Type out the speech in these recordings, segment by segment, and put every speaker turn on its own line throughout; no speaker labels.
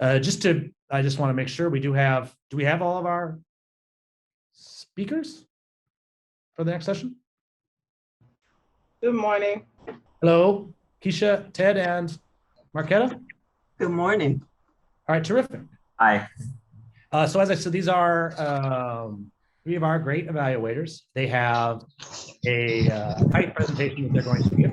I just want to make sure do we have all of our speakers for the next session?
Good morning.
Hello, Keisha, Ted, and Marquetta.
Good morning.
All right, terrific.
Hi.
So as I said, these are three of our great evaluators. They have a tight presentation that they're going to give.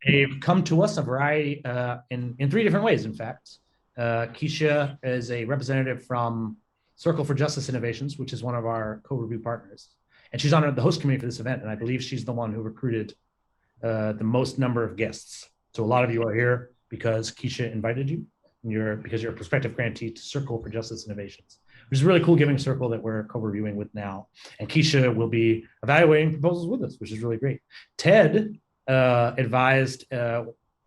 They've come to us a variety in three different ways, in fact. Keisha is a representative from Circle for Justice Innovations, which is one of our co-review partners. And she's on the host committee for this event, and I believe she's the one who recruited the most number of guests. So a lot of you are here because Keisha invited you, and because you're a prospective grantee to Circle for Justice Innovations, which is a really cool giving circle that we're co-reviewing with now. And Keisha will be evaluating proposals with us, which is really great. Ted advised, I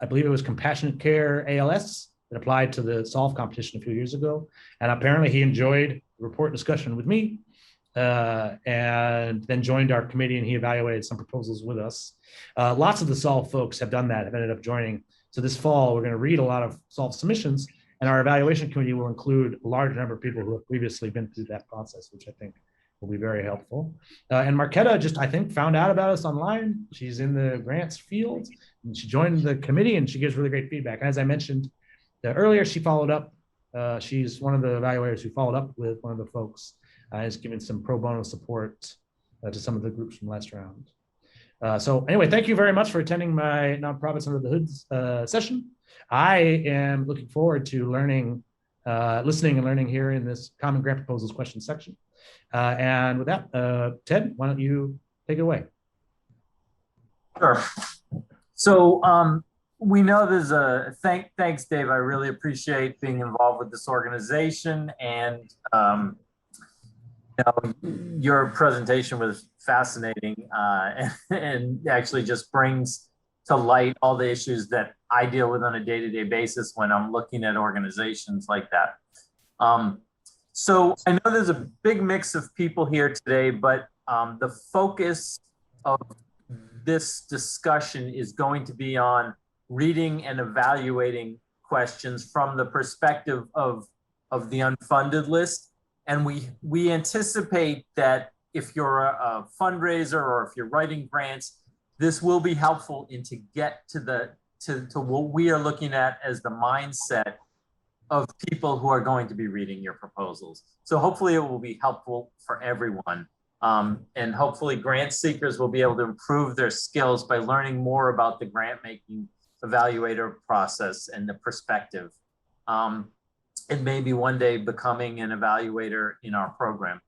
believe it was Compassionate Care ALS that applied to the Solve competition a few years ago. And apparently he enjoyed the report discussion with me and then joined our committee, and he evaluated some proposals with us. Lots of the Solve folks have done that, have ended up joining. So this fall, we're going to read a lot of Solve submissions, and our evaluation committee will include a large number of people who have previously been through that process, which I think will be very helpful. And Marquetta just, I think, found out about us online. She's in the grants field, and she joined the committee, and she gives really great feedback. And as I mentioned earlier, she followed up. She's one of the evaluators who followed up with one of the folks, has given some pro bono support to some of the groups from last round. So anyway, thank you very much for attending my Nonprofits Under the Hood session. I am looking forward to learning, listening and learning here in this Common Grant Proposals question section. And with that, Ted, why don't you take it away?
Sure. So we know there's a, thanks, Dave. I really appreciate being involved with this organization, and you know, your presentation was fascinating and actually just brings to light all the issues that I deal with on a day-to-day basis when I'm looking at organizations like that. So I know there's a big mix of people here today, but the focus of this discussion is going to be on reading and evaluating questions from the perspective of the unfunded list. And we anticipate that if you're a fundraiser or if you're writing grants, this will be helpful to get to what we are looking at as the mindset of people who are going to be reading your proposals. So hopefully it will be helpful for everyone. And hopefully grant seekers will be able to improve their skills by learning more about the grant making evaluator process and the perspective. And maybe one day becoming an evaluator in our program.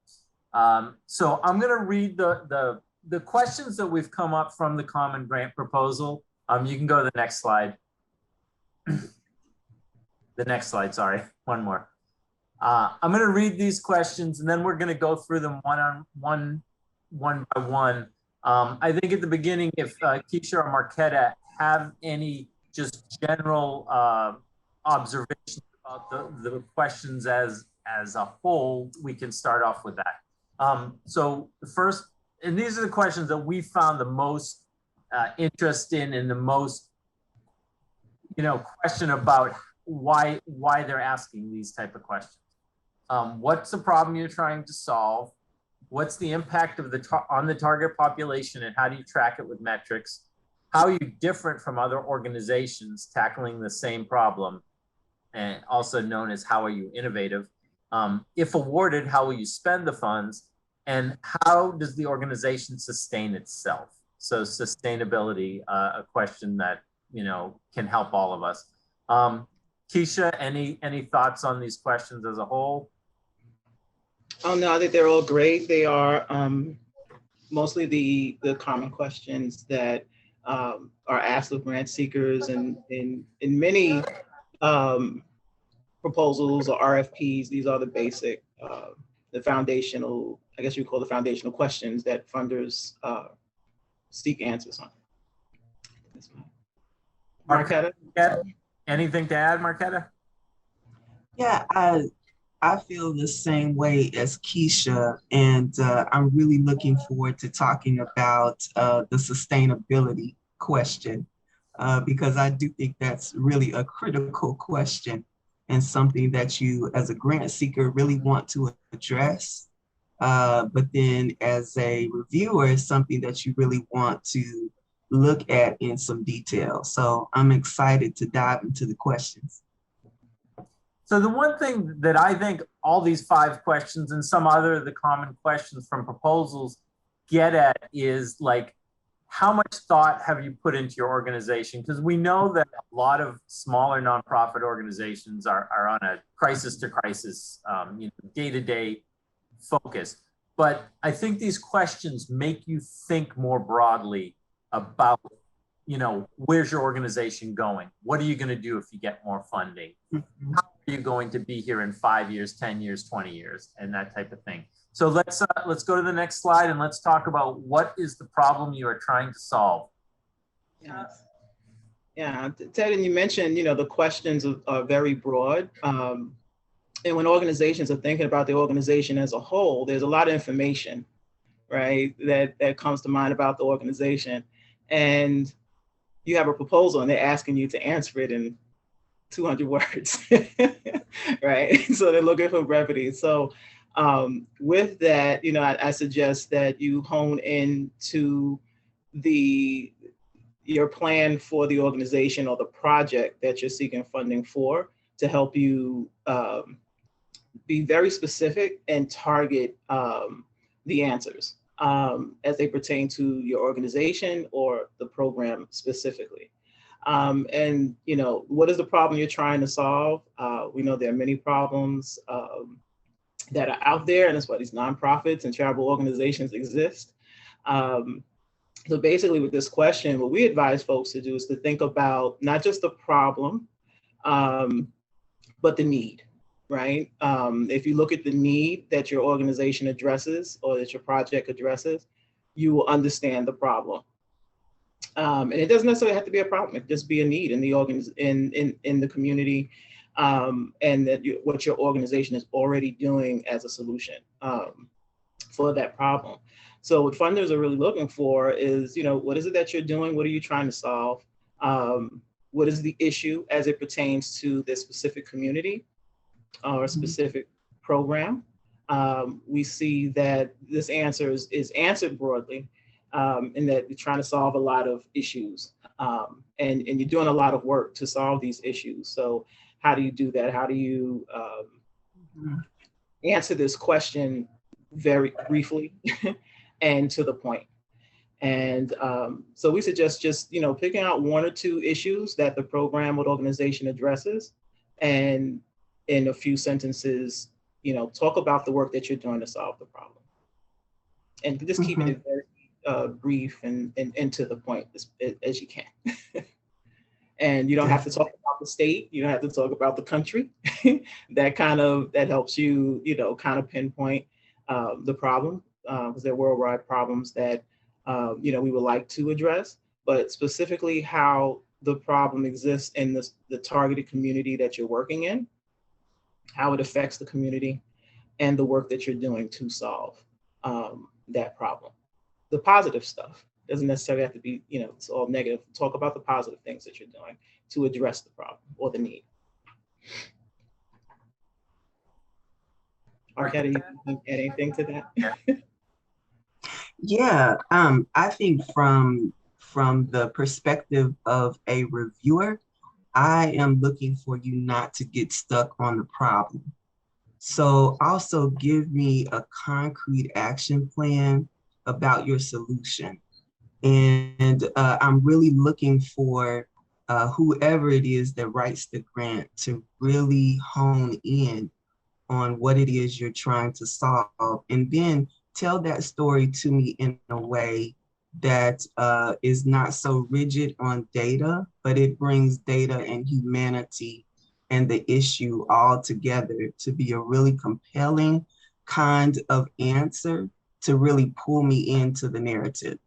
So I'm gonna read the questions that we've come up from the Common Grant Proposal. You can go to the next slide. The next slide, sorry, one more. I'm gonna read these questions and then we're gonna go through them one by one. I think at the beginning, if Keisha or Marquetta have any just general observations about the questions as a whole, we can start off with that. So the first, and these are the questions that we found the most interest in and the most, question about why they're asking these type of questions. What's the problem you're trying to solve? What's the impact of on the target population, and how do you track it with metrics? How are you different from other organizations tackling the same problem? And also known as how are you innovative? If awarded, how will you spend the funds? And how does the organization sustain itself? So sustainability, a question that can help all of us. Keisha, any thoughts on these questions as a whole?
Oh no, I think they're all great. They are mostly the common questions that are asked of grant seekers, and in many proposals or RFPs, these are the basic, the foundational, I guess you call the foundational questions that funders seek answers on. Marquetta?
Anything to add, Marquetta?
Yeah, I feel the same way as Keisha, and I'm really looking forward to talking about the sustainability question. because I do think that's really a critical question and something that you as a grant seeker really want to address. But then as a reviewer, it's something that you really want to look at in some detail. So I'm excited to dive into the questions.
So the one thing that I think all these 5 questions and some other of the common questions from proposals get at is like, how much thought have you put into your organization? Because we know that a lot of smaller nonprofit organizations are on a crisis to crisis, day-to-day focus. But I think these questions make you think more broadly about, where's your organization going? What are you going to do if you get more funding?
Mm-hmm.
How are you going to be here in 5 years, 10 years, 20 years, and that type of thing? So let's go to the next slide and let's talk about what is the problem you are trying to solve.
Yes. Yeah, Ted, and you mentioned, the questions are very broad. And when organizations are thinking about the organization as a whole, there's a lot of information, right, that comes to mind about the organization. And you have a proposal and they're asking you to answer it in 200 words, right? So they're looking for brevity. So with that, I suggest that you hone into your plan for the organization or the project that you're seeking funding for to help you be very specific and target the answers as they pertain to your organization or the program specifically. And, what is the problem you're trying to solve? We know there are many problems that are out there, and that's why these nonprofits and charitable organizations exist. So basically with this question, what we advise folks to do is to think about not just the problem, but the need, right? If you look at the need that your organization addresses or that your project addresses, you will understand the problem. And it doesn't necessarily have to be a problem. It can just be a need in the in the community, and that what your organization is already doing as a solution for that problem. So what funders are really looking for is, what is it that you're doing? What are you trying to solve? What is the issue as it pertains to this specific community or a specific program? We see that this answer is answered broadly, in that you're trying to solve a lot of issues, and you're doing a lot of work to solve these issues. So how do you do that? How do you answer this question very briefly and to the point? And so we suggest just, picking out 1 or 2 issues that the program or organization addresses, and in a few sentences, talk about the work that you're doing to solve the problem. And just keeping it very brief and to the point as you can. And you don't have to talk about the state, you don't have to talk about the country. that helps you, kind of pinpoint the problem, because they're worldwide problems that we would like to address, but specifically how the problem exists in the targeted community that you're working in, how it affects the community, and the work that you're doing to solve that problem. The positive stuff doesn't necessarily have to be, it's all negative. Talk about the positive things that you're doing to address the problem or the need. Arquette, you can add anything to that?
Yeah, I think from the perspective of a reviewer, I am looking for you not to get stuck on the problem. So also give me a concrete action plan about your solution. And I'm really looking for whoever it is that writes the grant to really hone in on what it is you're trying to solve, and then tell that story to me in a way that is not so rigid on data, but it brings data and humanity and the issue all together to be a really compelling kind of answer to really pull me into the narrative,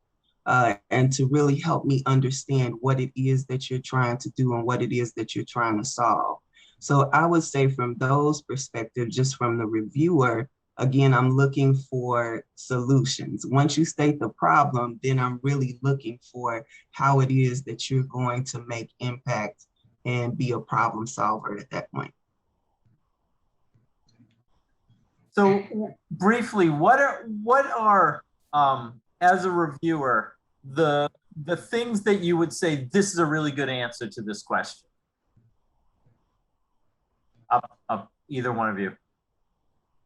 and to really help me understand what it is that you're trying to do and what it is that you're trying to solve. So I would say from those perspectives, just from the reviewer, Again, I'm looking for solutions. Once you state the problem, then I'm really looking for how it is that you're going to make impact and be a problem solver at that point.
So briefly, what are as a reviewer, the things that you would say, this is a really good answer to this question? Up, either one of you.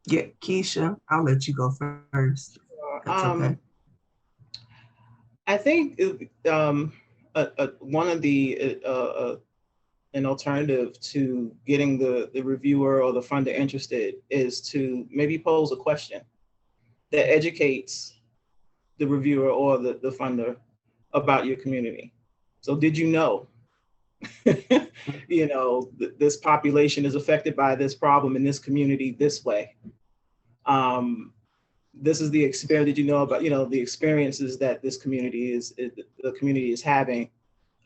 Yeah, Keisha, I'll let you go first. That's okay.
I think one of the an alternative to getting the reviewer or the funder interested is to maybe pose a question that educates the reviewer or the funder about your community. So did you know, this population is affected by this problem in this community this way? This is the experience. Did you know about, the experiences that this community is having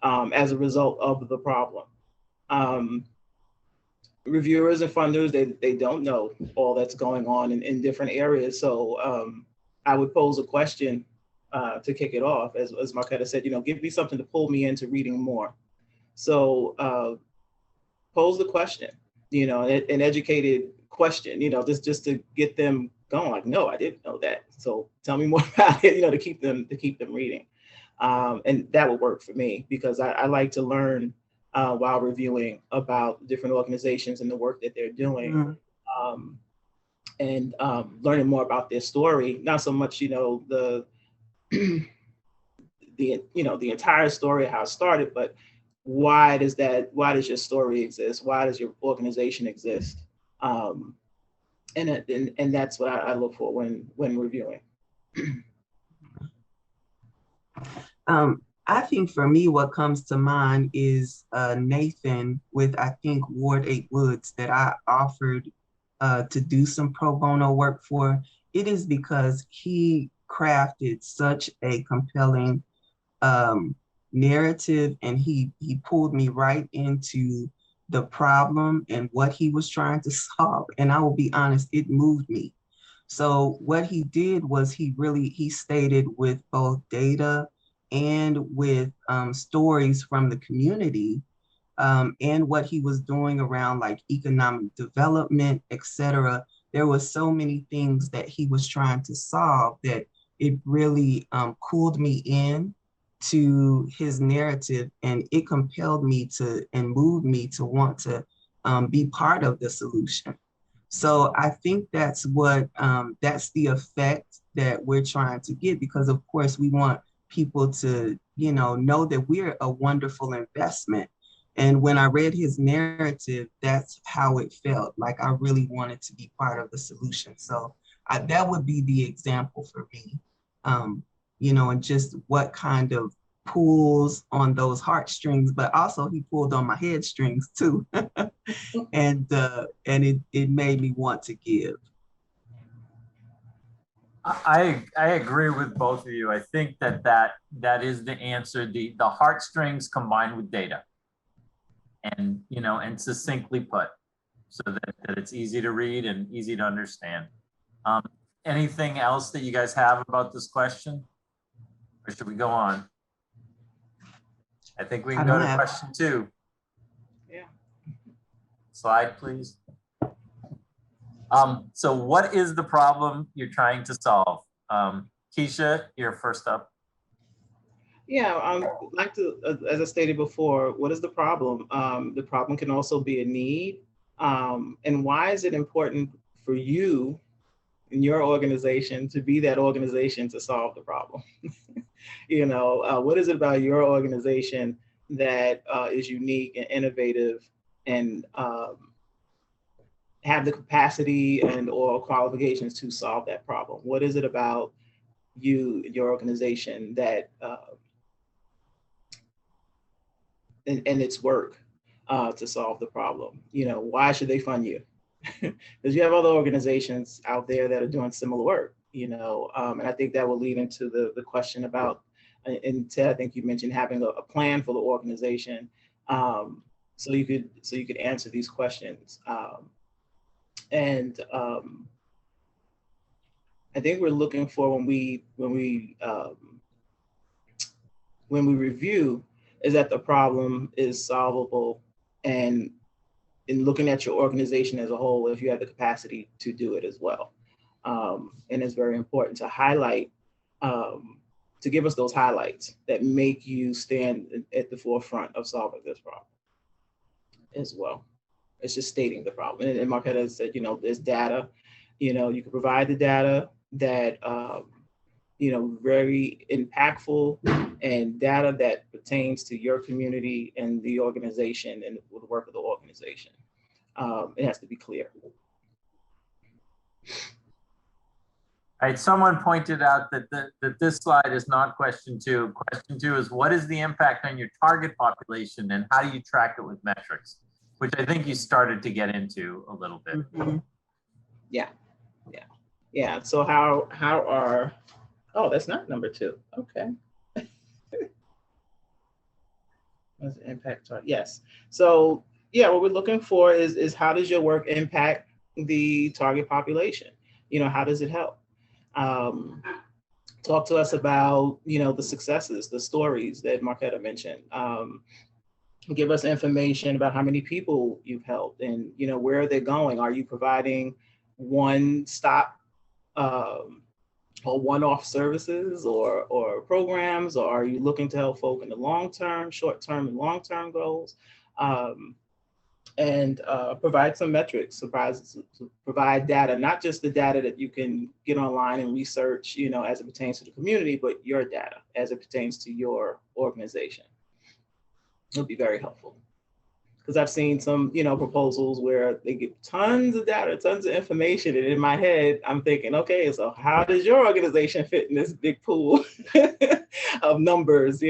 as a result of the problem? Reviewers and funders, they don't know all that's going on in different areas. So I would pose a question to kick it off, as Marquetta said, give me something to pull me into reading more. So pose the question, an educated question, just to get them going, like, no, I didn't know that. So tell me more about it, to keep them reading. And that would work for me, because I like to learn while reviewing about different organizations and the work that they're doing. And learning more about their story, not so much, the entire story, how it started, but why does your story exist? Why does your organization exist? And that's what I look for when reviewing.
I think for me, what comes to mind is Nathan with, I think, Ward 8 Woods, that I offered to do some pro bono work for. It is because he crafted such a compelling narrative, and he pulled me right into the problem and what he was trying to solve. And I will be honest, it moved me. So what he did was he stated with both data and with stories from the community, and what he was doing around like economic development, etc. There were so many things that he was trying to solve that it really cooled me in to his narrative, and it compelled me to and moved me to want to be part of the solution. So I think that's that's the effect that we're trying to get, because of course we want people to, know that we're a wonderful investment. And when I read his narrative, that's how it felt. Like I really wanted to be part of the solution. So that would be the example for me, and just what kind of pulls on those heartstrings, but also he pulled on my headstrings too. and it made me want to give.
I agree with both of you. I think that is the answer. The heartstrings combined with data, and and succinctly put, so that it's easy to read and easy to understand. Anything else that you guys have about this question, or should we go on? I think we can go to question 2.
Yeah.
Slide, please. So what is the problem you're trying to solve? Keisha, you're first up.
Yeah, I'd like to, as I stated before, what is the problem? The problem can also be a need. And why is it important for you in your organization to be that organization to solve the problem? What is it about your organization that is unique and innovative and have the capacity and or qualifications to solve that problem? What is it about you, your organization, that and its work to solve the problem? Why should they fund you? Because you have other organizations out there that are doing similar work, and I think that will lead into the question about, and Ted, I think you mentioned having a plan for the organization, so you could answer these questions. And I think we're looking for when we review is that the problem is solvable, and in looking at your organization as a whole, if you have the capacity to do it as well. And it's very important to highlight, to give us those highlights that make you stand at the forefront of solving this problem as well. It's just stating the problem. And Marquetta said, there's data, you can provide the data that, very impactful, and data that pertains to your community and the organization and the work of the organization. It has to be clear.
All right, someone pointed out that this slide is not question 2. Question 2 is, what is the impact on your target population and how do you track it with metrics? Which I think you started to get into a little bit.
Mm-hmm.
Yeah. So how are, oh, that's not number 2. Okay. What's the impact target? Yes. So yeah, what we're looking for is how does your work impact the target population? How does it help? Talk to us about, the successes, the stories that Marquetta mentioned. Give us information about how many people you've helped and, where are they going? Are you providing one-stop or one-off services or programs, or are you looking to help folk in the long-term, short-term and long-term goals? And provide some metrics, provide data, not just the data that you can get online and research, as it pertains to the community, but your data as it pertains to your organization. It'll be very helpful. Because I've seen some, proposals where they give tons of data, tons of information. And in my head, I'm thinking, okay, so how does your organization fit in this big pool of numbers?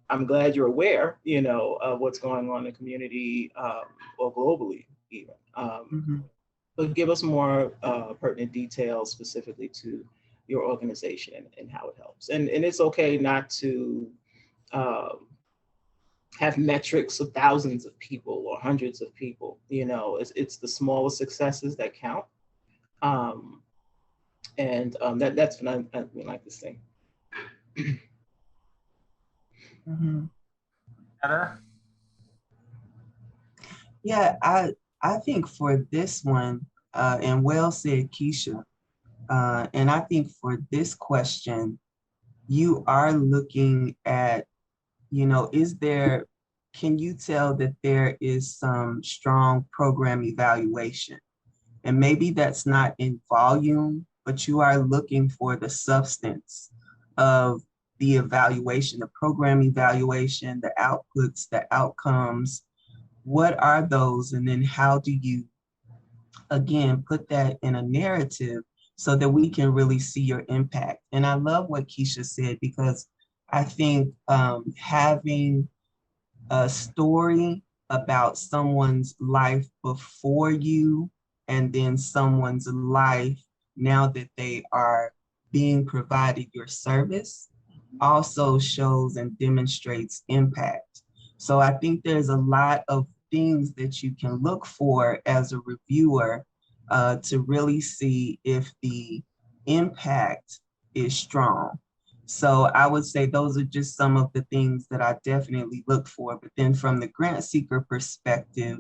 I'm glad you're aware, of what's going on in the community or globally even. But give us more pertinent details specifically to your organization and how it helps. And it's okay not to have metrics of thousands of people or hundreds of people. It's the smaller successes that count. That's what I like this thing.
Mm-hmm. Yeah, I think for this one, and well said, Keisha, and I think for this question, you are looking at, can you tell that there is some strong program evaluation? And maybe that's not in volume, but you are looking for the substance of the evaluation, the program evaluation, the outputs, the outcomes. What are those? And then how do you, again, put that in a narrative so that we can really see your impact? And I love what Keisha said, because I think having a story about someone's life before you and then someone's life now that they are being provided your service also shows and demonstrates impact. So I think there's a lot of things that you can look for as a reviewer to really see if the impact is strong. So I would say those are just some of the things that I definitely look for. But then from the grant seeker perspective,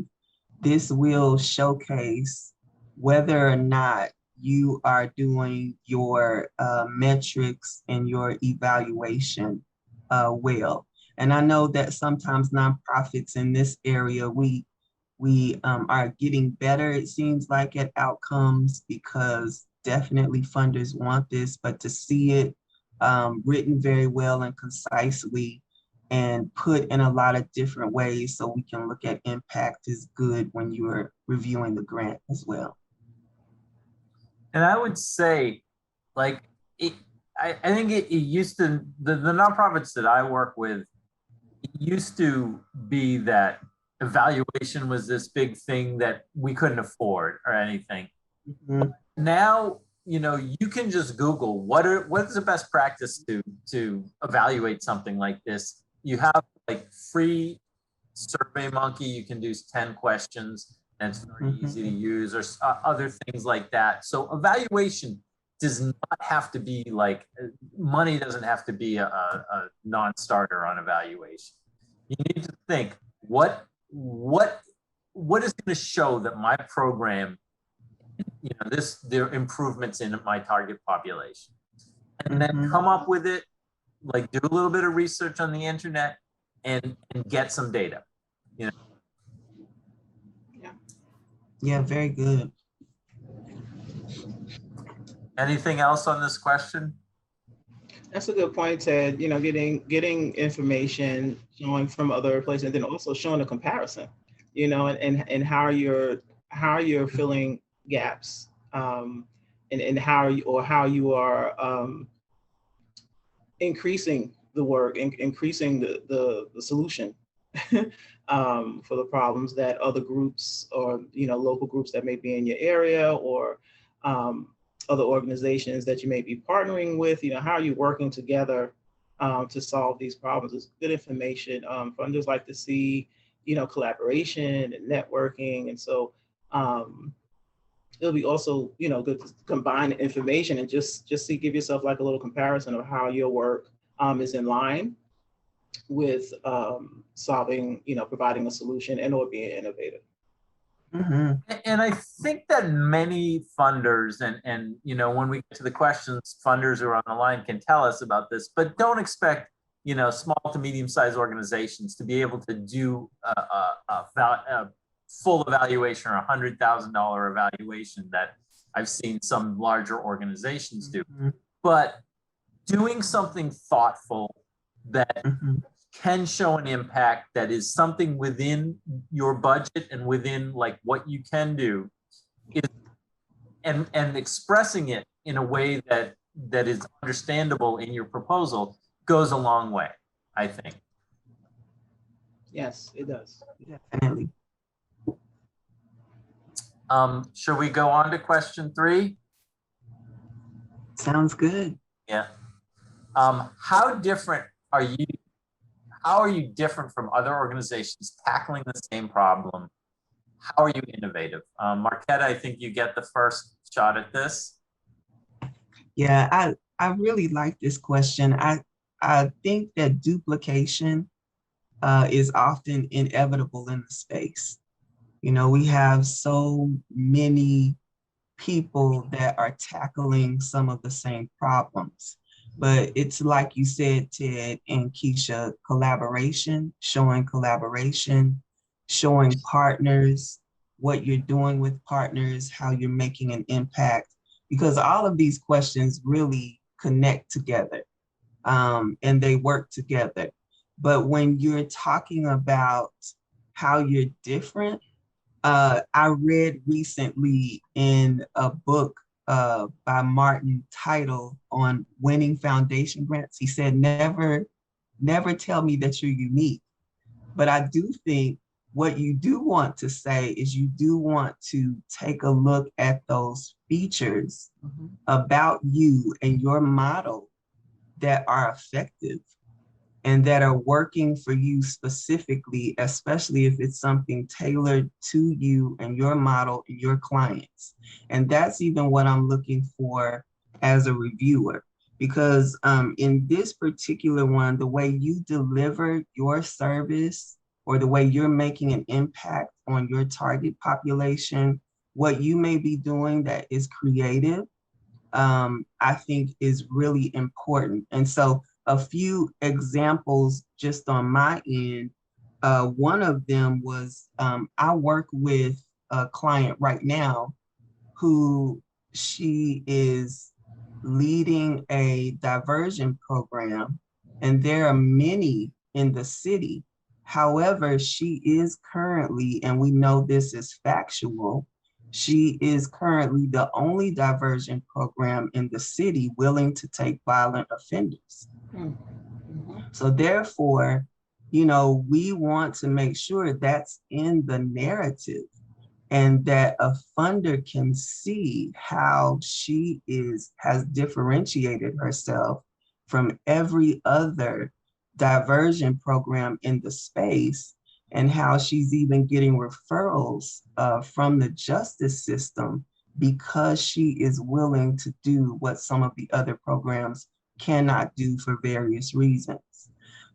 this will showcase whether or not you are doing your metrics and your evaluation well. And I know that sometimes nonprofits in this area, we are getting better, it seems like, at outcomes, because definitely funders want this, but to see it written very well and concisely and put in a lot of different ways so we can look at impact is good when you are reviewing the grant as well.
And I would say, I think it used to, the nonprofits that I work with, it used to be that evaluation was this big thing that we couldn't afford or anything. Mm-hmm. Now, you can just Google what is the best practice to evaluate something like this. You have free SurveyMonkey, you can do 10 questions, and it's very easy to use, or other things like that. So evaluation does not have to be like, money doesn't have to be a non-starter on evaluation. You need to think, what is going to show that my program, there are improvements in my target population, and then come up with it, like do a little bit of research on the internet and get some data,
Yeah, very good.
Anything else on this question?
That's a good point, Ted. Getting information, showing from other places, and then also showing a comparison, and how you're filling gaps, and how you are increasing the work and increasing the solution for the problems that other groups or local groups that may be in your area, or other organizations that you may be partnering with. How are you working together to solve these problems? It's good information. Funders like to see collaboration and networking, and so it'll be also good to combine information and just give yourself like a little comparison of how your work is in line with solving, providing a solution and or being innovative.
And I think that many funders, and when we get to the questions, funders who are on the line can tell us about this, but don't expect small to medium-sized organizations to be able to do a full evaluation or $100,000 evaluation that I've seen some larger organizations do. But doing something thoughtful that can show an impact, that is something within your budget and within like what you can do, and expressing it in a way that is understandable in your proposal goes a long way, I think.
Yes, it does.
Definitely.
Should we go on to question 3?
Sounds good.
Yeah. How are you different from other organizations tackling the same problem? How are you innovative? Marquetta, I think you get the first shot at this.
Yeah, I really like this question. I think that duplication is often inevitable in the space. We have so many people that are tackling some of the same problems. But it's like you said, Ted and Keisha, showing partners, what you're doing with partners, how you're making an impact, because all of these questions really connect together and they work together. But when you're talking about how you're different, I read recently in a book by Martin Title on winning foundation grants. He said, never tell me that you're unique. But I do think what you do want to say is you do want to take a look at those features about you and your model that are effective and that are working for you specifically, especially if it's something tailored to you and your model and your clients. And that's even what I'm looking for as a reviewer, because in this particular one, the way you deliver your service or the way you're making an impact on your target population, what you may be doing that is creative, I think is really important. And so a few examples just on my end. One of them was I work with a client right now who she is leading a diversion program, and there are many in the city. However, she is currently, and we know this is factual, she is currently the only diversion program in the city willing to take violent offenders. So therefore, we want to make sure that's in the narrative and that a funder can see how she has differentiated herself from every other diversion program in the space, and how she's even getting referrals from the justice system because she is willing to do what some of the other programs cannot do for various reasons.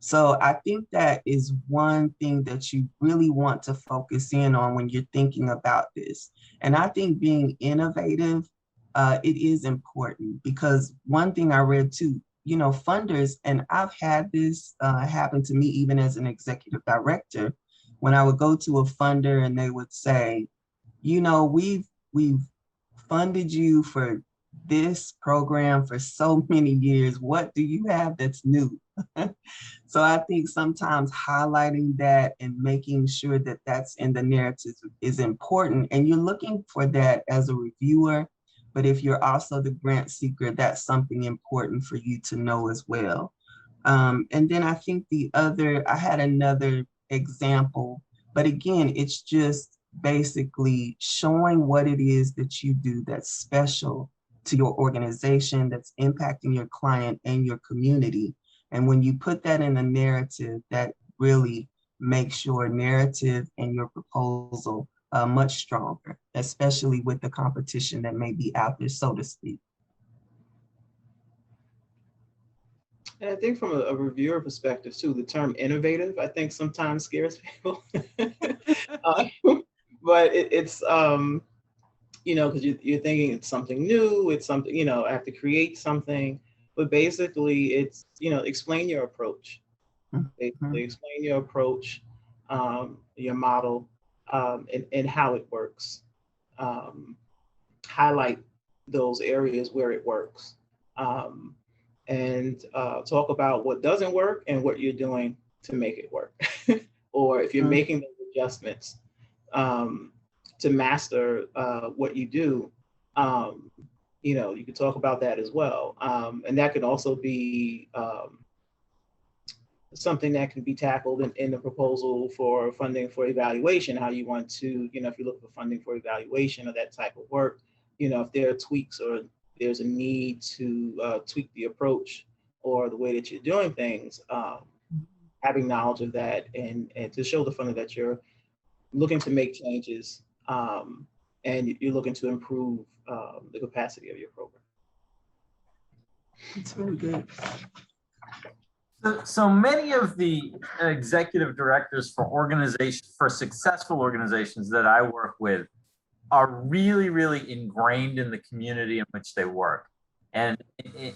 So I think that is one thing that you really want to focus in on when you're thinking about this. And I think being innovative, it is important, because one thing I read too, you know, funders, and I've had this happen to me even as an executive director, when I would go to a funder and they would say, you know, we've funded you for this program for so many years. What do you have that's new? So I think sometimes highlighting that and making sure that that's in the narrative is important. And you're looking for that as a reviewer, but if you're also the grant seeker, that's something important for you to know as well. And then I think I had another example, but again, it's just basically showing what it is that you do that's special to your organization, that's impacting your client and your community. And when you put that in a narrative, that really makes your narrative and your proposal much stronger, especially with the competition that may be out there, so to speak.
And I think from a reviewer perspective too, the term innovative, I think sometimes scares people. But it's you know, because you're thinking it's something new, it's something, you know, I have to create something. But basically, it's, you know, explain your approach. Basically, explain your approach, your model, and how it works. Highlight those areas where it works. And talk about what doesn't work and what you're doing to make it work. Or if you're making those adjustments to master what you do, you know, you can talk about that as well. And that could also be something that can be tackled in the proposal for funding for evaluation, how you want to, you know, if you look for funding for evaluation of that type of work, you know, if there are tweaks or there's a need to tweak the approach or the way that you're doing things, having knowledge of that and to show the funder that you're looking to make changes and you're looking to improve the capacity of your program.
It's really good.
So many of the executive directors for successful organizations that I work with are really, really ingrained in the community in which they work. And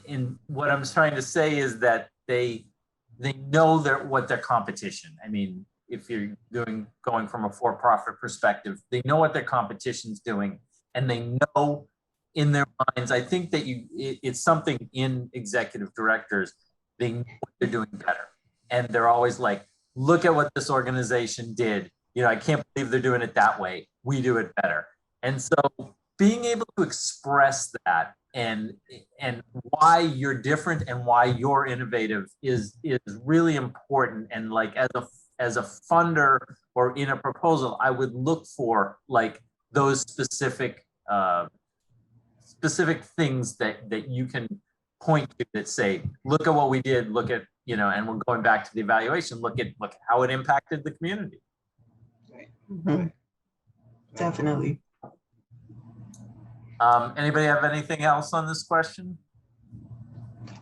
in what I'm trying to say is that they know what their competition. I mean, if you're going from a for-profit perspective, they know what their competition's doing, and they know in their minds. I think that it's something in executive directors. They know what they're doing better, and they're always like, "Look at what this organization did. You know, I can't believe they're doing it that way. We do it better." And so, being able to express that and why you're different and why you're innovative is really important. And like as a funder or in a proposal, I would look for like those specific things that you can point to that say, look at what we did, look at, you know, and we're going back to the evaluation, look at how it impacted the community.
Right.
Mm-hmm. Definitely.
Anybody have anything else on this question?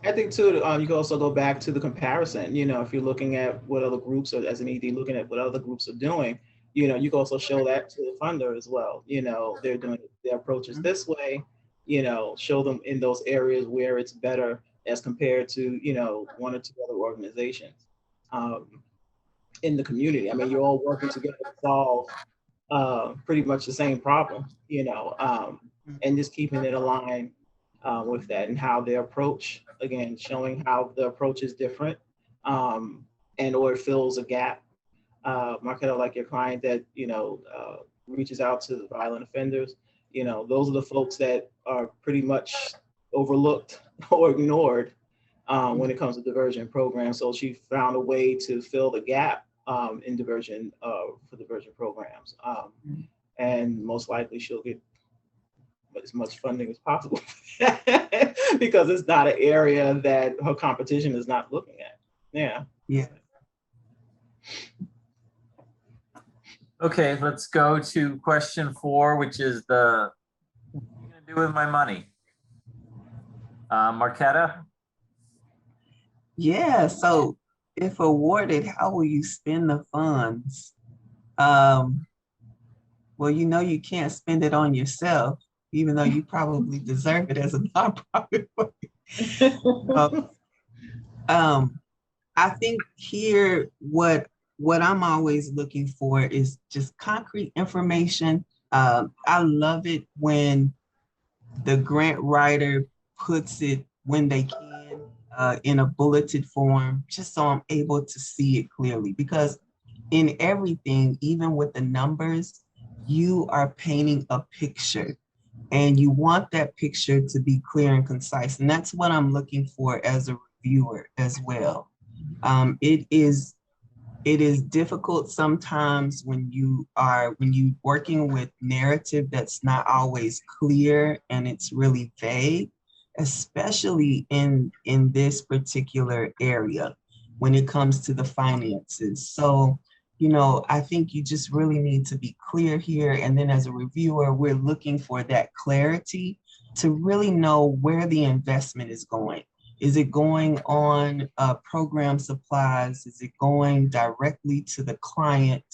I think too, you can also go back to the comparison. You know, if you're looking at what other groups are, as an ED, looking at what other groups are doing, you know, you can also show that to the funder as well. You know, they're doing their approaches this way, you know, show them in those areas where it's better as compared to, you know, one or two other organizations in the community. I mean, you're all working together to solve pretty much the same problem, you know, and just keeping it aligned with that and how their approach, again, showing how the approach is different and or it fills a gap. Marquetta, like your client that, you know, reaches out to the violent offenders, you know, those are the folks that are pretty much overlooked or ignored when it comes to diversion programs. So she found a way to fill the gap in diversion for diversion programs. And most likely she'll get as much funding as possible because it's not an area that her competition is not looking at. Yeah.
Yeah.
Okay, let's go to question 4, which is what are you gonna do with my money? Marquetta?
Yeah, so if awarded, how will you spend the funds? Um, well, you know you can't spend it on yourself, even though you probably deserve it as a nonprofit. Uh, um, I think here what I'm always looking for is just concrete information. I love it when the grant writer puts it when they can in a bulleted form, just so I'm able to see it clearly. Because in everything, even with the numbers, you are painting a picture and you want that picture to be clear and concise. And that's what I'm looking for as a reviewer as well. It is difficult sometimes when you working with narrative that's not always clear and it's really vague, especially in this particular area when it comes to the finances. So, I think you just really need to be clear here. And then as a reviewer, we're looking for that clarity to really know where the investment is going. Is it going on program supplies? Is it going directly to the client?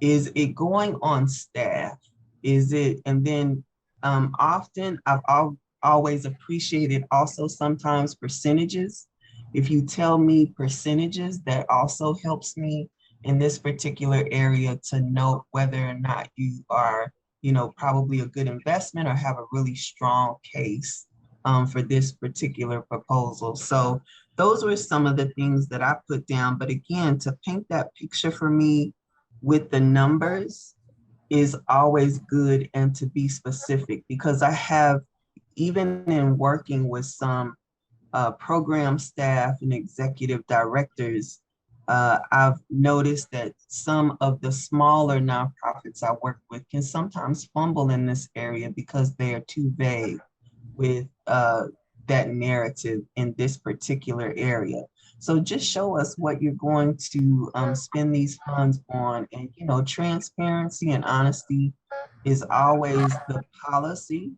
Is it going on staff? And then often always appreciated also sometimes percentages. If you tell me percentages, that also helps me in this particular area to note whether or not you are, probably a good investment or have a really strong case for this particular proposal. So those were some of the things that I put down. But again, to paint that picture for me with the numbers is always good, and to be specific, because I have, even in working with some program staff and executive directors, I've noticed that some of the smaller nonprofits I work with can sometimes fumble in this area because they are too vague with that narrative in this particular area. So just show us what you're going to spend these funds on. And, transparency and honesty is always the policy.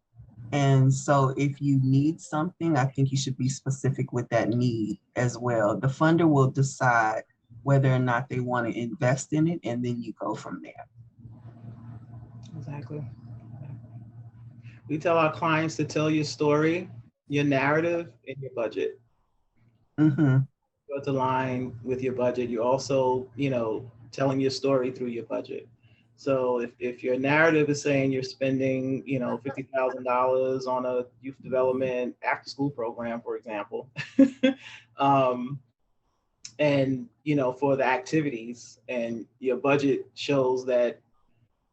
And so if you need something, I think you should be specific with that need as well. The funder will decide whether or not they want to invest in it, and then you go from there.
Exactly. We tell our clients to tell your story, your narrative, and your budget.
Mm-hmm.
Go to line with your budget. You're also, telling your story through your budget. So if your narrative is saying you're spending, $50,000 on a youth development after school program, for example, and, for the activities, and your budget shows that,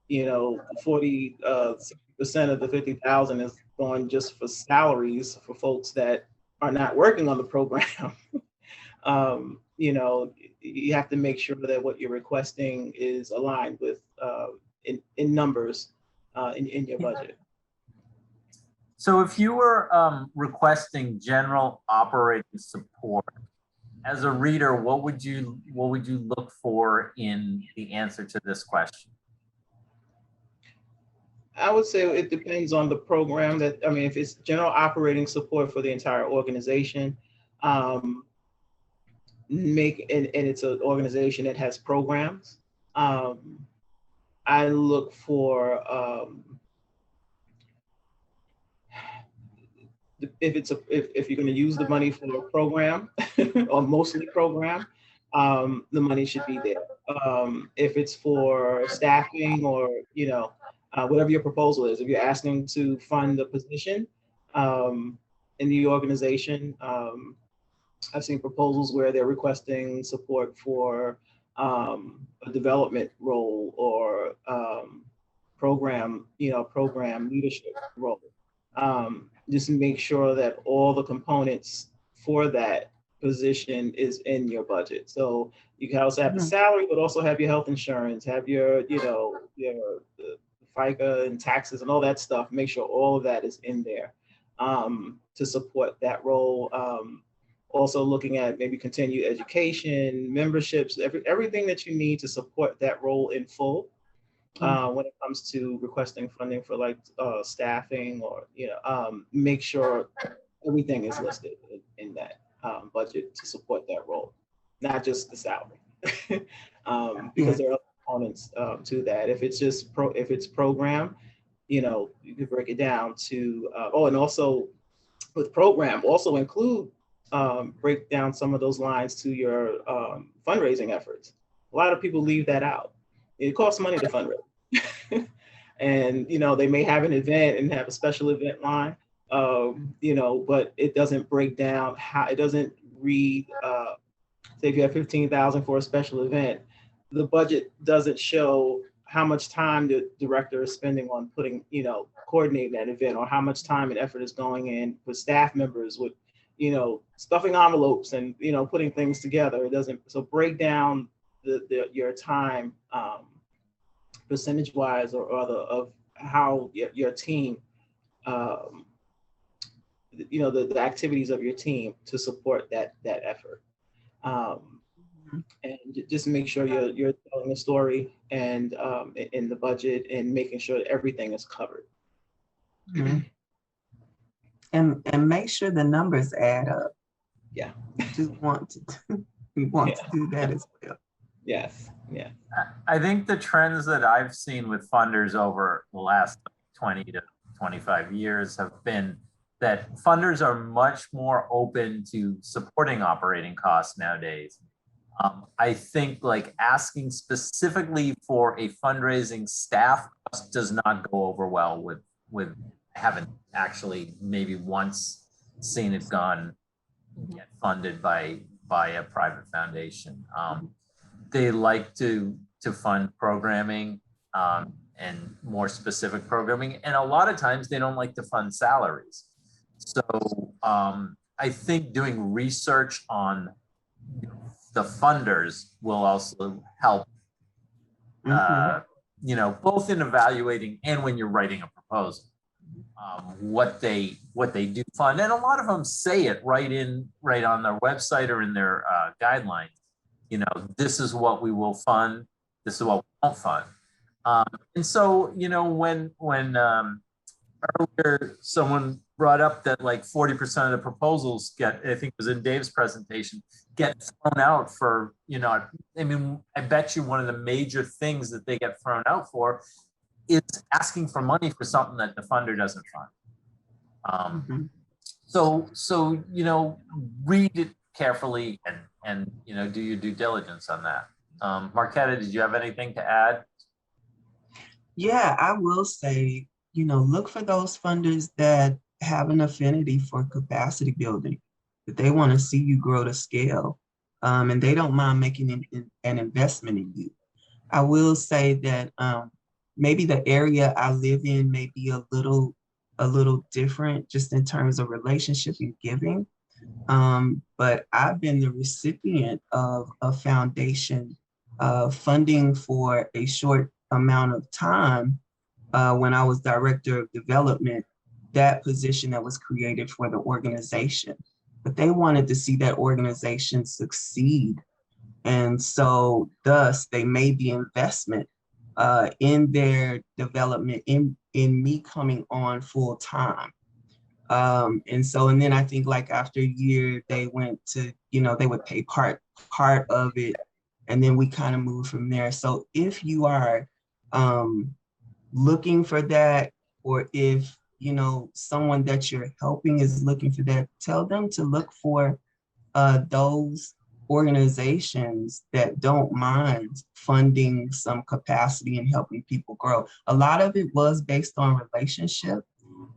60% of the 50,000 is going just for salaries for folks that are not working on the program. You have to make sure that what you're requesting is aligned with in numbers in your budget.
So if you were requesting general operating support, as a reader, what would you look for in the answer to this question?
I would say it depends on the program if it's general operating support for the entire organization, and it's an organization that has programs. I look for if you're going to use the money for a program or mostly program, the money should be there. If it's for staffing or whatever your proposal is, if you're asking to fund the position in the organization, I've seen proposals where they're requesting support for a development role or program leadership role. Just make sure that all the components for that position is in your budget. So you can also have the salary, but also have your health insurance, have your FICA and taxes and all that stuff. Make sure all of that is in there to support that role. Also looking at maybe continued education, memberships, everything that you need to support that role in full. when it comes to requesting funding for like staffing or, make sure everything is listed in that budget to support that role, not just the salary. Because there are other components to that. If it's just if it's program, you could break it down to, and also with program, also include, break down some of those lines to your fundraising efforts. A lot of people leave that out. It costs money to fundraise. And, they may have an event and have a special event line, but it doesn't break down how, it doesn't read, say if you have 15,000 for a special event, the budget doesn't show how much time the director is spending on putting, coordinating that event, or how much time and effort is going in with staff members with, stuffing envelopes and, putting things together. It doesn't, so break down your time percentage wise or other of how your team, the activities of your team to support that effort. And just make sure you're telling the story and in the budget and making sure that everything is covered.
Mm-hmm. And make sure the numbers add up.
Yeah.
We want to do that as well.
Yes. Yeah.
I think the trends that I've seen with funders over the last 20 to 25 years have been that funders are much more open to supporting operating costs nowadays. I think like asking specifically for a fundraising staff cost does not go over well with haven't actually maybe once seen it get funded by a private foundation. They like to fund programming and more specific programming, and a lot of times they don't like to fund salaries. So I think doing research on the funders will also help, both in evaluating and when you're writing a proposal, what they do fund. And a lot of them say it right on their website or in their guidelines. This is what we will fund. This is what we won't fund. And so, when earlier someone brought up that like 40% of the proposals I think it was in Dave's presentation, get thrown out for, I bet you one of the major things that they get thrown out for is asking for money for something that the funder doesn't fund. So, read it carefully and do your due diligence on that. Marquetta, did you have anything to add?
Yeah, I will say, look for those funders that have an affinity for capacity building, that they want to see you grow to scale, and they don't mind making an investment in you. I will say that maybe the area I live in may be a little different just in terms of relationship and giving. But I've been the recipient of a foundation funding for a short amount of time when I was director of development, that position that was created for the organization. But they wanted to see that organization succeed. And so thus they made the investment in their development, in me coming on full time. And then I think like after a year, they went to, they would pay part of it. And then we kind of moved from there. So if you are looking for that, or if, someone that you're helping is looking for that, tell them to look for those organizations that don't mind funding some capacity and helping people grow. A lot of it was based on relationship.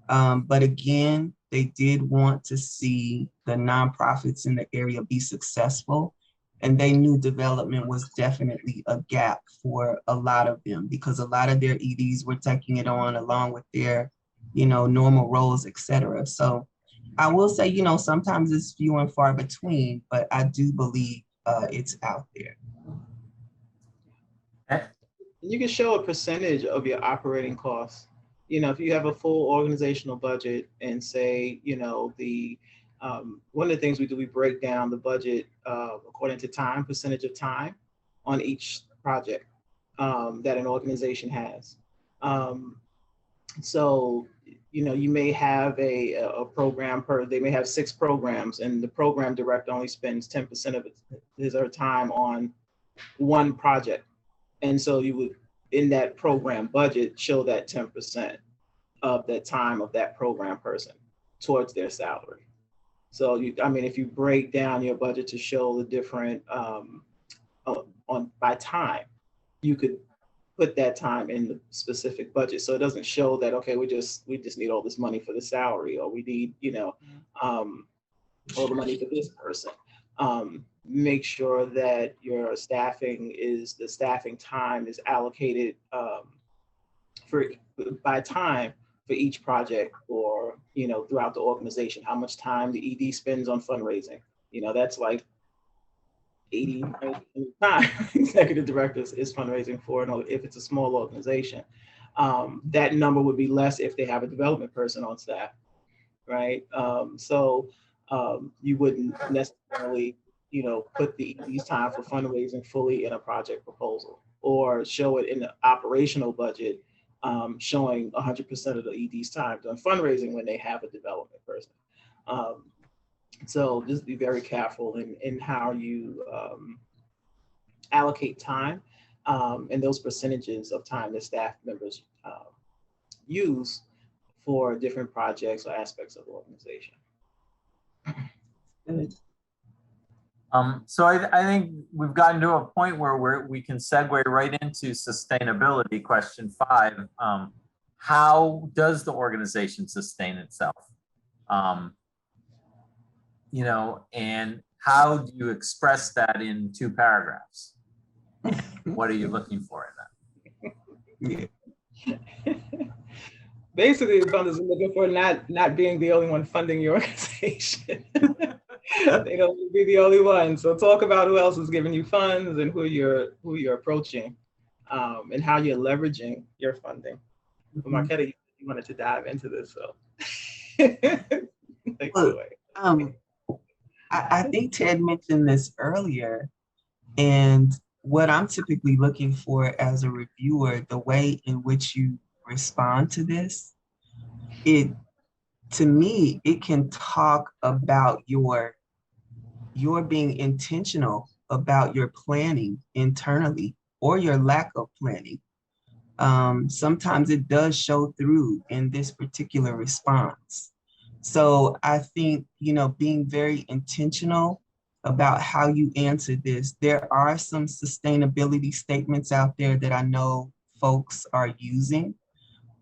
But again, they did want to see the nonprofits in the area be successful. And they knew development was definitely a gap for a lot of them because a lot of their EDs were taking it on along with their, normal roles, et cetera. So I will say, sometimes it's few and far between, but I do believe it's out there.
You can show a percentage of your operating costs. If you have a full organizational budget and say, one of the things we do, we break down the budget according to time, percentage of time on each project. that an organization has. So, you may have a program they may have 6 programs, and the program director only spends 10% of his or her time on one project. And so you would, in that program budget, show that 10% of that time of that program person towards their salary. So if you break down your budget to show the different on by time, you could put that time in the specific budget. So it doesn't show that, okay, we just need all this money for the salary, or we need, all the money for this person. Make sure that your the staffing time is allocated by time for each project, or, throughout the organization, how much time the ED spends on fundraising. That's like 80 time executive directors is fundraising for, if it's a small organization. That number would be less if they have a development person on staff, right? So you wouldn't necessarily, put these time for fundraising fully in a project proposal, or show it in the operational budget, showing 100% of the ED's time doing fundraising when they have a development person. So just be very careful in how you allocate time, and those percentages of time that staff members use for different projects or aspects of the organization.
Good.
So I think we've gotten to a point where we can segue right into sustainability. Question 5, how does the organization sustain itself? And how do you express that in 2 paragraphs? What are you looking for in that?
Yeah.
Basically, the funders are looking for not being the only one funding your organization. They don't want to be the only one. So talk about who else is giving you funds, and who you're approaching, and how you're leveraging your funding. But Marquetta, you wanted to dive into this, so take it away.
I think Ted mentioned this earlier, and what I'm typically looking for as a reviewer, the way in which you respond to this, to me, it can talk about your being intentional about your planning internally, or your lack of planning. Sometimes it does show through in this particular response. So I think, being very intentional about how you answer this. There are some sustainability statements out there that I know folks are using.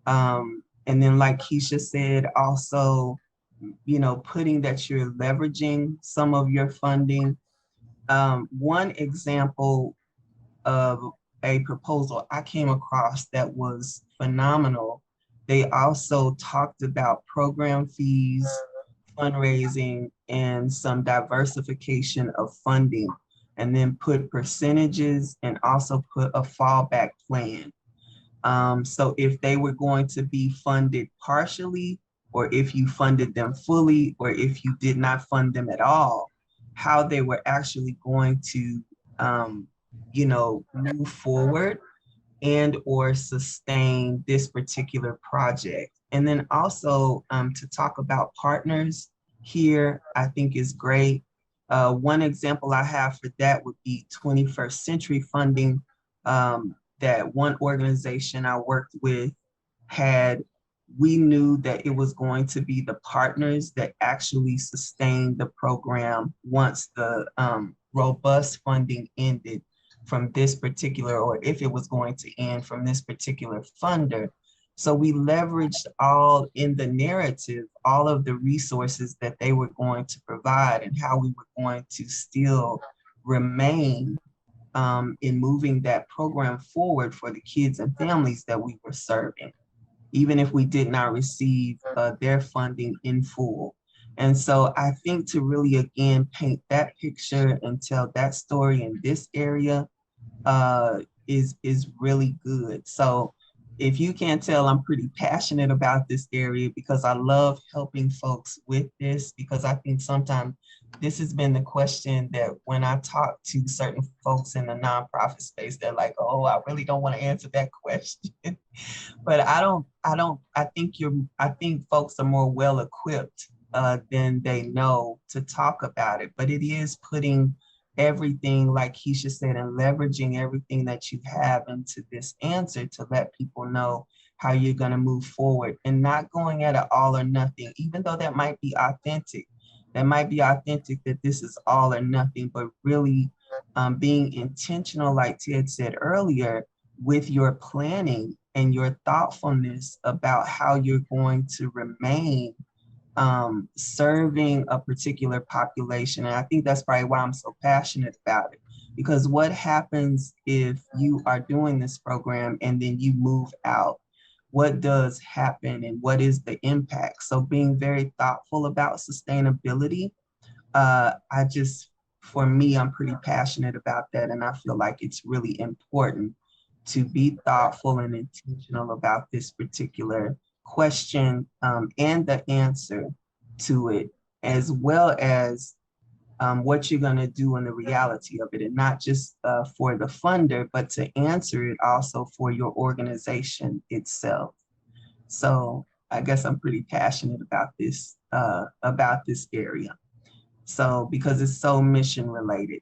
And then, like Keisha said, also, putting that you're leveraging some of your funding. One example of a proposal I came across that was phenomenal, they also talked about program fees, fundraising, and some diversification of funding, and then put percentages and also put a fallback plan. So if they were going to be funded partially, or if you funded them fully, or if you did not fund them at all, how they were actually going to, move forward and or sustain this particular project. And then also to talk about partners here, I think is great. One example I have for that would be 21st Century Funding, that one organization I worked with had. We knew that it was going to be the partners that actually sustained the program once the robust funding ended from this particular, or if it was going to end from this particular funder. So we leveraged all in the narrative, all of the resources that they were going to provide, and how we were going to still remain in moving that program forward for the kids and families that we were serving, even if we did not receive their funding in full. And so I think to really, again, paint that picture and tell that story in this area is really good. So if you can't tell, I'm pretty passionate about this area because I love helping folks with this, because I think sometimes this has been the question that when I talk to certain folks in the nonprofit space, they're like, oh, I really don't want to answer that question. But I think folks are more well equipped than they know to talk about it. But it is putting everything, like Keisha said, and leveraging everything that you have into this answer to let people know how you're going to move forward and not going at it all or nothing, even though that might be authentic. That might be authentic that this is all or nothing, but really being intentional, like Ted said earlier, with your planning and your thoughtfulness about how you're going to remain serving a particular population. And I think that's probably why I'm so passionate about it. Because what happens if you are doing this program and then you move out? What does happen and what is the impact? So being very thoughtful about sustainability, for me, I'm pretty passionate about that. And I feel like it's really important to be thoughtful and intentional about this particular question and the answer to it, as well as what you're going to do in the reality of it, and not just for the funder, but to answer it also for your organization itself. So I guess I'm pretty passionate about this area. So because it's so mission related.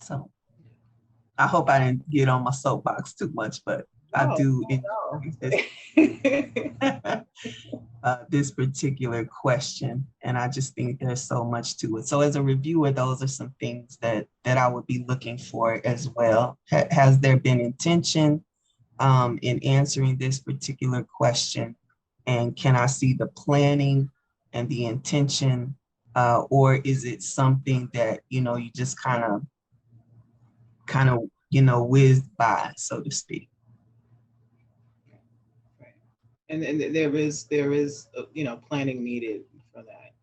So I hope I didn't get on my soapbox too much, but I do enjoy this particular question. And I just think there's so much to it. So as a reviewer, those are some things that I would be looking for as well. Has there been intention in answering this particular question? And can I see the planning and the intention, or is it something that, you just kind of, whizzed by, so to speak?
Right. And there is planning needed for that.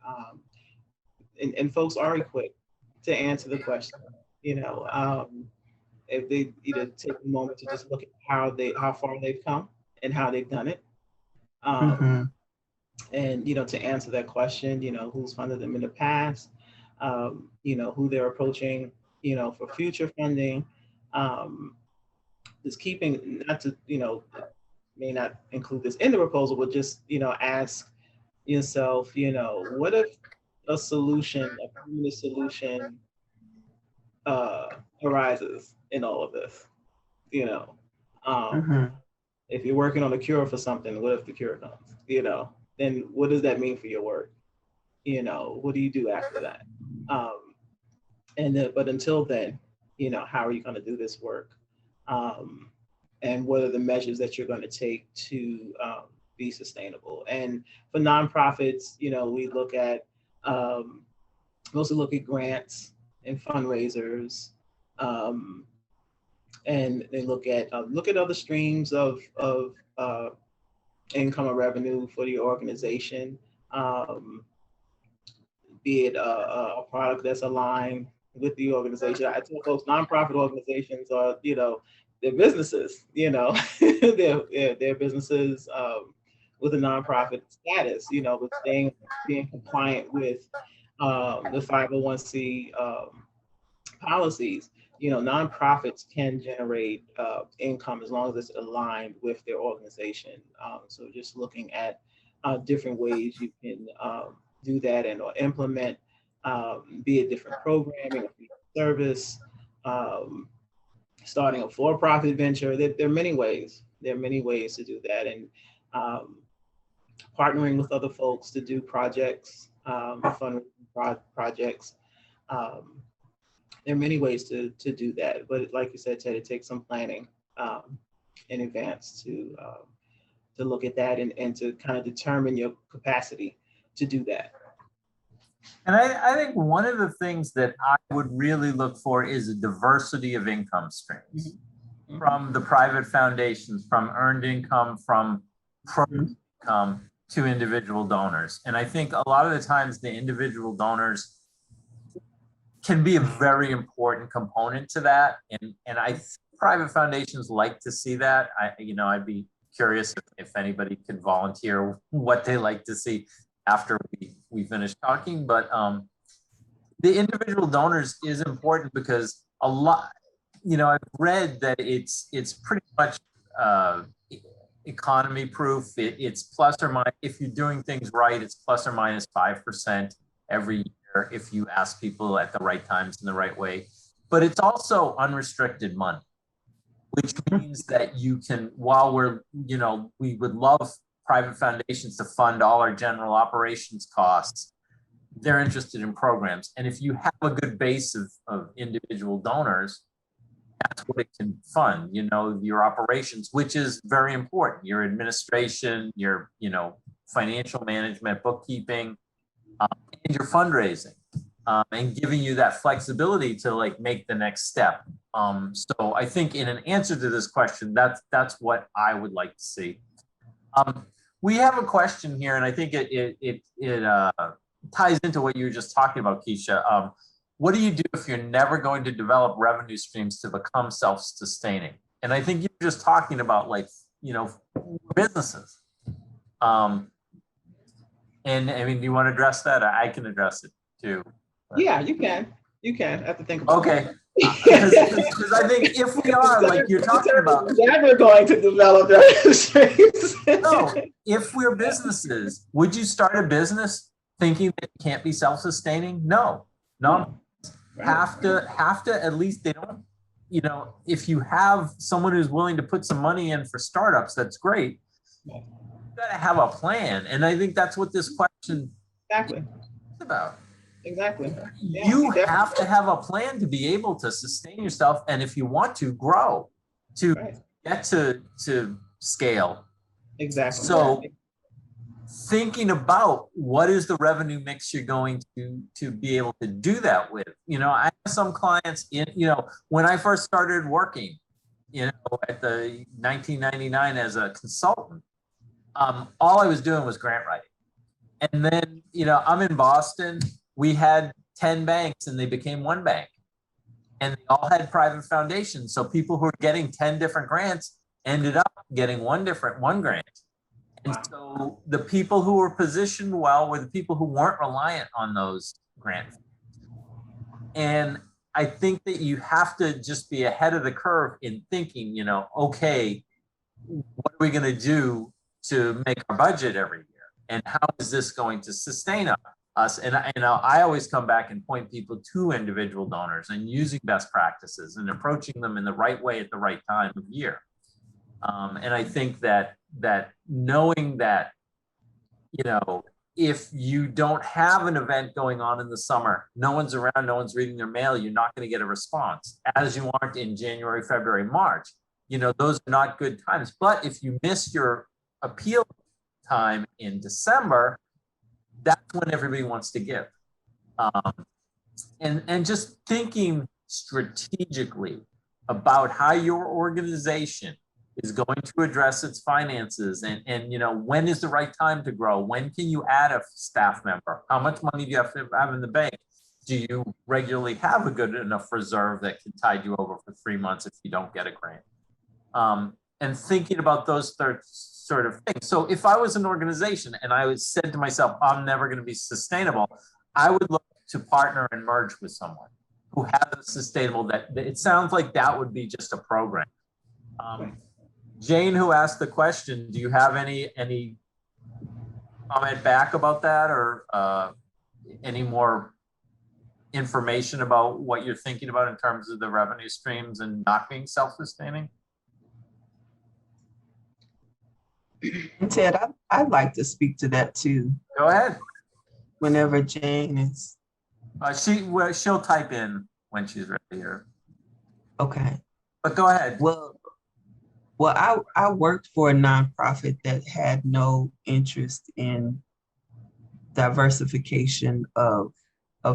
And folks are equipped to answer the question. If they take a moment to just look at how far they've come and how they've done it. And to answer that question, who's funded them in the past, who they're approaching, for future funding. Just keeping, not to, may not include this in the proposal, but just, ask yourself, what if a permanent solution arises in all of this? If you're working on a cure for something, what if the cure comes? Then what does that mean for your work? What do you do after that? But until then, how are you going to do this work? And what are the measures that you're going to take to be sustainable? And for nonprofits, we look at mostly look at grants and fundraisers, and they look at other streams of income or revenue for the organization, be it a product that's aligned with the organization. I tell folks, nonprofit organizations are, they're businesses, they're businesses with a nonprofit status, with being compliant with the 501c policies. Nonprofits can generate income as long as it's aligned with their organization. So just looking at different ways you can do that and or implement, be it different programming, service, starting a for-profit venture. There are many ways. There are many ways to do that, and partnering with other folks to do projects, fundraising projects. There are many ways to do that, but like you said, Ted, it takes some planning in advance to look at that and to kind of determine your capacity to do that.
And I think one of the things that I would really look for is a diversity of income streams from the private foundations, from earned income, from program income to individual donors. And I think a lot of the times the individual donors can be a very important component to that. And I think private foundations like to see that. I'd be curious if anybody could volunteer what they like to see after we finish talking. But the individual donors is important because a lot, I've read that it's pretty much economy proof. It's plus or minus, if you're doing things right, it's plus or minus 5% every year if you ask people at the right times in the right way. But it's also unrestricted money, which means that you can, while we would love private foundations to fund all our general operations costs, they're interested in programs. And if you have a good base of individual donors, that's what it can fund, your operations, which is very important. Your administration, your, financial management, bookkeeping, and your fundraising, and giving you that flexibility to make the next step. So I think in an answer to this question, that's what I would like to see. We have a question here, and I think it ties into what you were just talking about, Keisha. What do you do if you're never going to develop revenue streams to become self-sustaining? And I think you're just talking about businesses. And I mean, do you want to address that? I can address it too.
Yeah, you can. You can. I have to think about
it. Okay. Because I think if we are, like you're talking about,
never going to develop revenue streams.
No, if we're businesses, would you start a business thinking that it can't be self-sustaining? No. Right. Have to at least, they don't, if you have someone who's willing to put some money in for startups, that's great. You got to have a plan. And I think that's what this question
is
about.
Exactly. Yeah,
you have to have a plan to be able to sustain yourself. And if you want to grow, to get to scale.
Exactly.
So thinking about what is the revenue mix you're going to be able to do that with. I have some clients when I first started working, at the 1999 as a consultant, all I was doing was grant writing. And then, I'm in Boston. We had 10 banks and they became one bank. And they all had private foundations. So people who were getting 10 different grants ended up getting one grant. And so the people who were positioned well were the people who weren't reliant on those grants. And I think that you have to just be ahead of the curve in thinking, okay, what are we going to do to make our budget every year? And how is this going to sustain us? And I always come back and point people to individual donors and using best practices and approaching them in the right way at the right time of year. And I think that knowing that, if you don't have an event going on in the summer, no one's around, no one's reading their mail, you're not going to get a response, as you aren't in January, February, March. Those are not good times. But if you miss your appeal time in December, that's when everybody wants to give. And just thinking strategically about how your organization is going to address its finances and when is the right time to grow? When can you add a staff member? How much money do you have to have in the bank? Do you regularly have a good enough reserve that can tide you over for 3 months if you don't get a grant? And thinking about those sort of things. So if I was an organization and I said to myself, I'm never going to be sustainable, I would look to partner and merge with someone who has a sustainable, that it sounds like that would be just a program. Jane, who asked the question, do you have any comment back about that, or any more information about what you're thinking about in terms of the revenue streams and not being self-sustaining?
Ted, I'd like to speak to that too.
Go ahead.
Whenever Jane is.
She'll type in when she's ready here.
Okay.
But go ahead.
Well, I worked for a nonprofit that had no interest in diversification of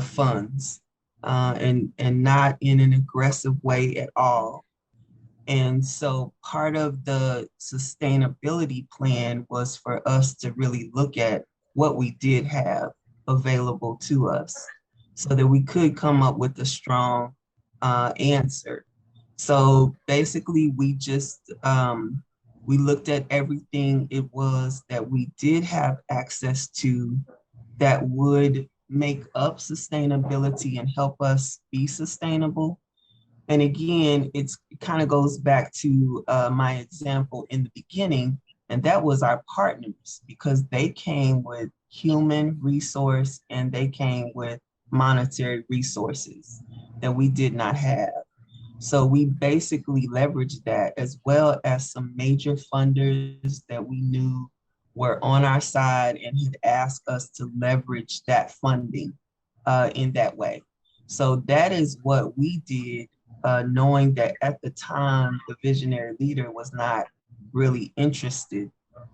funds, and not in an aggressive way at all. And so part of the sustainability plan was for us to really look at what we did have available to us so that we could come up with a strong answer. So basically we just, we looked at everything it was that we did have access to that would make up sustainability and help us be sustainable. And again, it kind of goes back to my example in the beginning, and that was our partners, because they came with human resource and they came with monetary resources that we did not have. So we basically leveraged that, as well as some major funders that we knew were on our side and had asked us to leverage that funding in that way. So that is what we did, knowing that at the time, the visionary leader was not really interested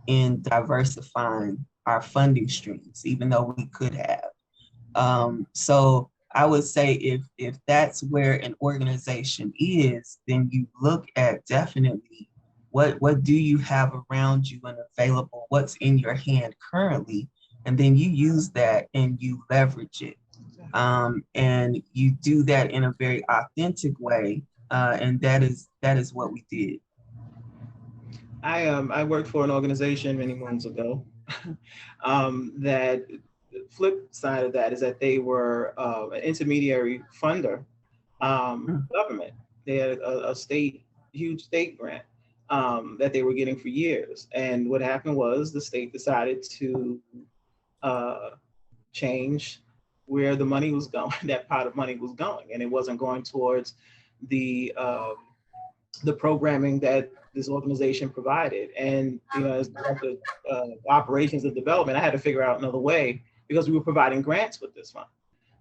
in diversifying our funding streams, even though we could have. So I would say if that's where an organization is, then you look at definitely what do you have around you and available, what's in your hand currently, and then you use that and you leverage it. And you do that in a very authentic way, and that is what we did.
I worked for an organization many months ago that the flip side of that is that they were an intermediary funder, government. They had a huge state grant that they were getting for years. And what happened was the state decided to change where the money was going, that pot of money was going, and it wasn't going towards the programming that this organization provided. And as director of operations and development, I had to figure out another way because we were providing grants with this fund.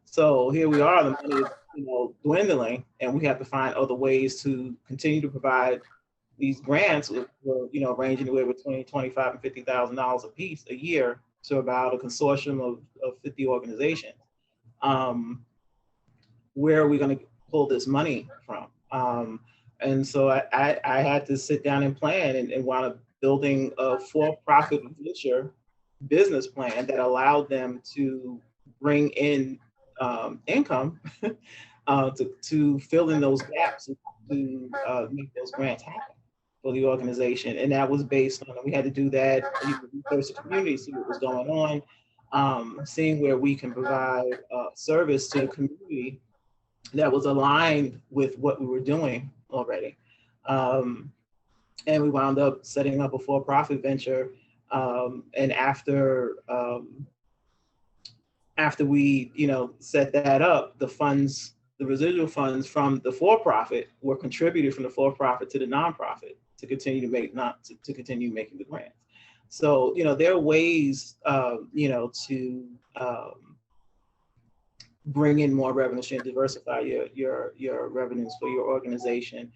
So here we are, the money is dwindling, and we have to find other ways to continue to provide these grants, ranging anywhere between $25,000 and $50,000 a piece a year to about a consortium of 50 organizations. Where are we going to pull this money from? And so I had to sit down and plan and wound up building a for-profit venture business plan that allowed them to bring in income to fill in those gaps, to make those grants happen for the organization. And that was based on, we had to do that, research the community, see what was going on, seeing where we can provide service to the community that was aligned with what we were doing already. And we wound up setting up a for-profit venture. And after we, set that up, the residual funds from the for-profit were contributed from the for-profit to the nonprofit to continue to continue making the grants. So, there are ways, to bring in more revenue stream, diversify your revenues for your organization.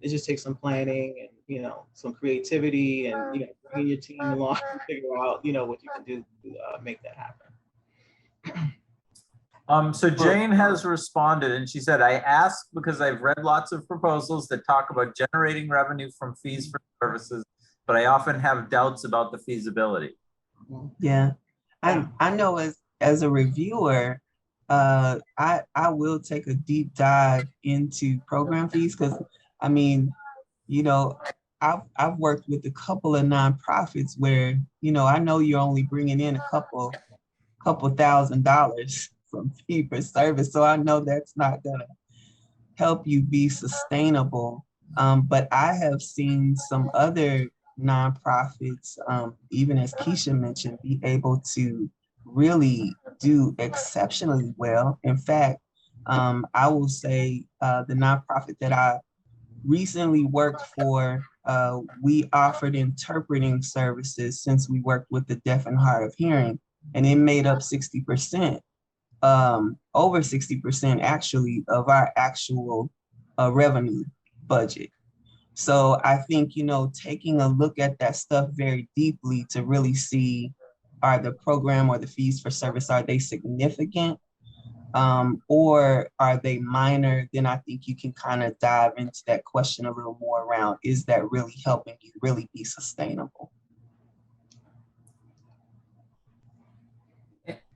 It just takes some planning and some creativity and bringing your team along to figure out what you can do to make that happen.
So Jane has responded, and she said, I ask because I've read lots of proposals that talk about generating revenue from fees for services, but I often have doubts about the feasibility.
Yeah, I know as a reviewer, I will take a deep dive into program fees, because I've worked with a couple of nonprofits where I know you're only bringing in a couple $1,000s from fee for service, so I know that's not gonna help you be sustainable. But I have seen some other nonprofits, even as Keisha mentioned, be able to really do exceptionally well. In fact, I will say the nonprofit that I recently worked for, we offered interpreting services since we worked with the deaf and hard of hearing, and it made up 60%, over 60% actually, of our actual revenue budget. So I think, taking a look at that stuff very deeply to really see, are the program or the fees for service, are they significant, or are they minor? Then I think you can kind of dive into that question a little more around, is that really helping you really be sustainable?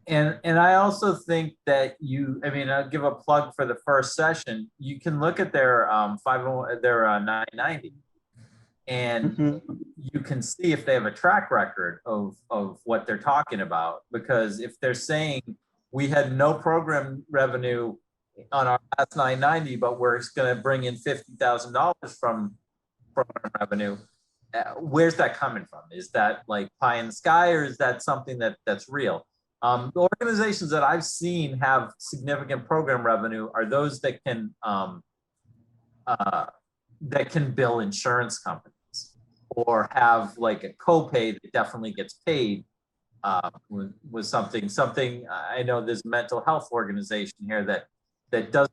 And I also think that I'll give a plug for the first session. You can look at their 990, and you can see if they have a track record of what they're talking about. Because if they're saying we had no program revenue on our last 990, but we're going to bring in $50,000 from program revenue. Where's that coming from? Is that like pie in the sky, or is that something that's real? The organizations that I've seen have significant program revenue are those that can bill insurance companies, or have like a copay that definitely gets paid with something. I know there's a mental health organization here that doesn't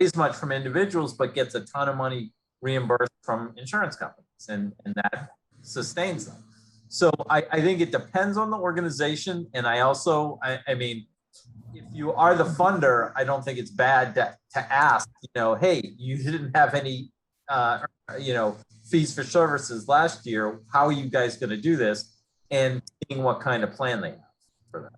raise much from individuals, but gets a ton of money reimbursed from insurance companies, and that sustains them. So I think it depends on the organization. And I also, I mean, if you are the funder, I don't think it's bad to ask, hey, you didn't have any, fees for services last year. How are you guys going to do this? And seeing what kind of plan they have for that.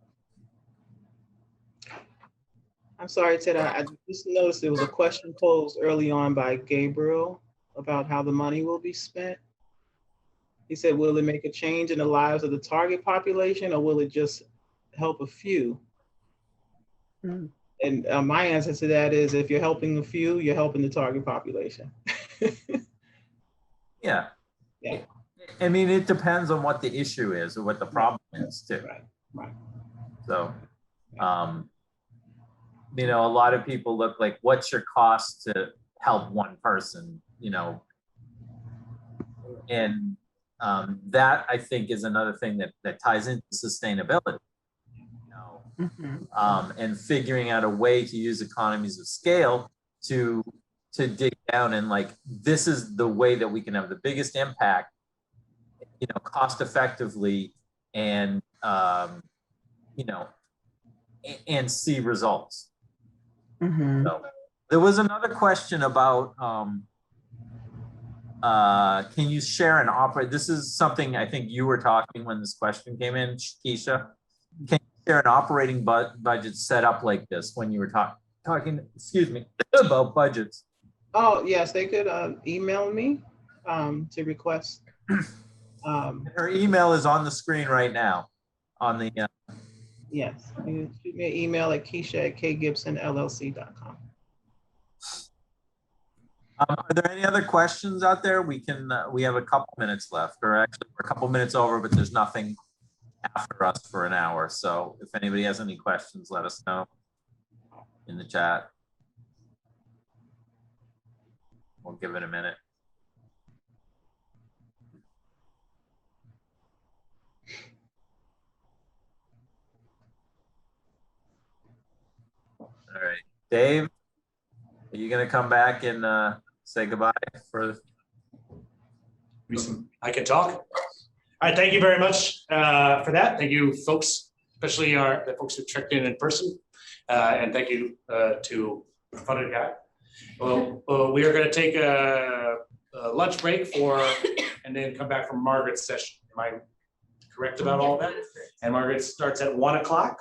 I'm sorry, Ted, I just noticed there was a question posed early on by Gabriel about how the money will be spent. He said, will it make a change in the lives of the target population, or will it just help a few? Mm. And my answer to that is, if you're helping a few, you're helping the target population.
Yeah. I mean, it depends on what the issue is or what the problem is too.
Right.
So, a lot of people look like, what's your cost to help one person, and that I think is another thing that ties into sustainability, and figuring out a way to use economies of scale to dig down and like, this is the way that we can have the biggest impact, cost effectively, and and see results. So there was another question about can you share and operate? This is something I think you were talking when this question came in, Keisha. Can you share an operating budget set up like this when you were talking, excuse me, about budgets?
Oh, yes, they could email me to request.
Her email is on the screen right now on the.
Yes, you can shoot me an email at keisha@kgibsonllc.com.
Are there any other questions out there? We have a couple minutes left, or actually we're a couple minutes over, but there's nothing after us for an hour. So if anybody has any questions, let us know in the chat. We'll give it a minute. All right, Dave, are you going to come back and say goodbye for?
I can talk. All right, thank you very much for that. Thank you, folks, especially the folks who checked in person, and thank you to Unfunded guy. Well, we are going to take a lunch break and then come back from Margaret's session. Am I correct about all that? And Margaret starts at 1 o'clock.